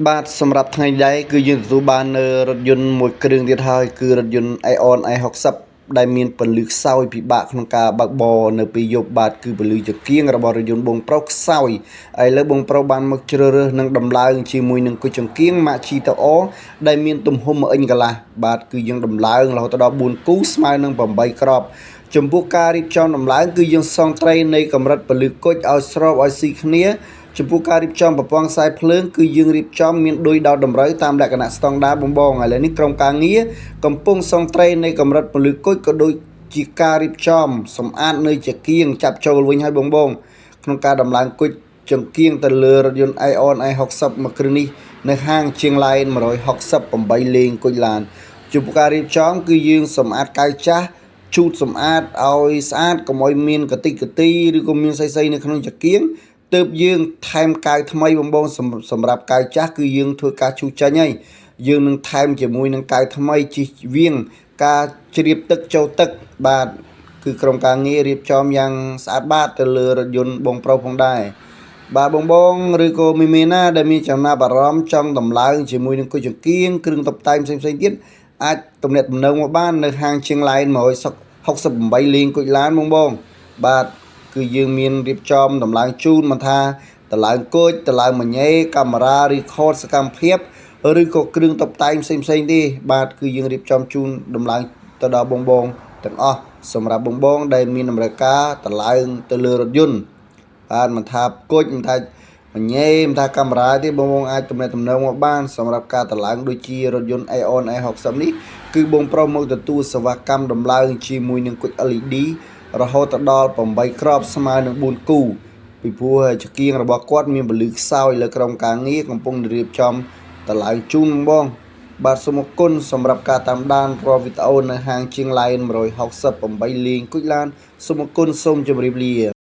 បាទសម្រាប់ថ្ងៃនេះគឺយើងទទួលបានរថយន្តមួយគ្រឿងទៀតហើយគឺរថយន្ត Aeon i60 ដែលមានពន្លឺខ្សោយពិបាកក្នុងការបើកបរនៅពេលយប់បាទគឺពន្លឺចង្កៀងរបស់រថយន្តបងប្រុសខ្សោយឥឡូវបងប្រុសបានមកជ្រើសរើសនឹងដំឡើងជាមួយនឹងគុជចង្កៀង ម៉ាក GTR ដែលមានទំហំ1 អ៊ីងកន្លះបាទគឺយើងដំឡើងរហូតដល់4គូស្មើនឹង8គ្រាប់ចំពោះការរៀបចំដំឡើងគឺយើងសង់ត្រីនៃកម្រិតពន្លឺគុជឲ្យស្របឲ្យស៊ីគ្នាចំពោះការរៀបចំប្រព័ន្ធខ្សែភ្លើងគឺយើងរៀបចំមានដូចដល់តម្រូវតាមលក្ខណៈស្តង់ដារបងឥឡូវនេះក្រុមការងារកំពុងសង់ត្រីនៃកម្រិតពន្លឺគុជក៏ដូចជាការរៀបចំសម្អាតនៅចង្កៀងចាប់ចូលវិញហើយបងក្នុងការដំឡើងគុជចង្កៀងទៅលើរថយន្ត Aeon i60 មួយគ្រឿងនេះនៅហាងជាងឡែន168លេងគុជឡានចំពោះការរៀបចំគឺយើងសម្អាតកៅចាស់ជូតសម្អាតឲ្យស្អាតកុំឲ្យមានកតិកកទីឬក៏មានស្អីនៅក្នុងចង្កៀងទើបយើងថែមកៅថ្មីបងសម្រាប់កៅចាស់គឺយើងធ្វើការឈូសចេញហើយយើងនឹងថែមជាមួយនឹងកៅថ្មីជិះវៀងការជ្រាបទឹកចូលទឹកបាទគឺក្រុមការងាររៀបចំយ៉ាងស្អាតបាតទៅលើរថយន្តបងប្រុសផងដែរបាទបងឬក៏មីណាដែលមានចំណាប់អារម្មណ៍ចង់ដំឡើងជាមួយនឹងគុជចង្កៀងគ្រឿងតុបតែងផ្សេងទៀតអាចទំនាក់ទំនងមកបាននៅហាងជាងឡែន168លេងគុជឡានបងបាទគឺយើងមានរៀបចំដំឡើងជូនមិនថាតម្លើងគុជតម្លើងមញ៉េកាមេរ៉ារីខតសកម្មភាពឬក៏គ្រឿងតុបតែងផ្សេងទេបាទគឺយើងរៀបចំជូនដំឡើងទៅដល់បងទាំងអស់សម្រាប់បងដែលមានតម្រូវការតម្លើងទៅលើរថយន្តបាទមិនថាគុជមិនថាមញ៉េមិនថាកាមេរ៉ាទេបងអាចទំនាក់ទំនងមកបានសម្រាប់ការតម្លើងដូចជារថយន្ត Aeon i60 នេះគឺបងប្រុសមកទទួលសេវាកម្មដំឡើងជាមួយនឹងគុជ LED រហូតដល់8គ្រាប់ស្មើនឹង4គូពីព្រោះចង្កៀងរបស់គាត់មានពន្លឺខ្សោយលើក្រុមការងារកំពុងរៀបចំតម្លើងជូនបាទសូមអរគុណសម្រាប់ការតាមដានរាល់វីដេអូនៅហាងជាងឡែន168លេងគុជឡានសូមអរគុណសូមជម្រាបលា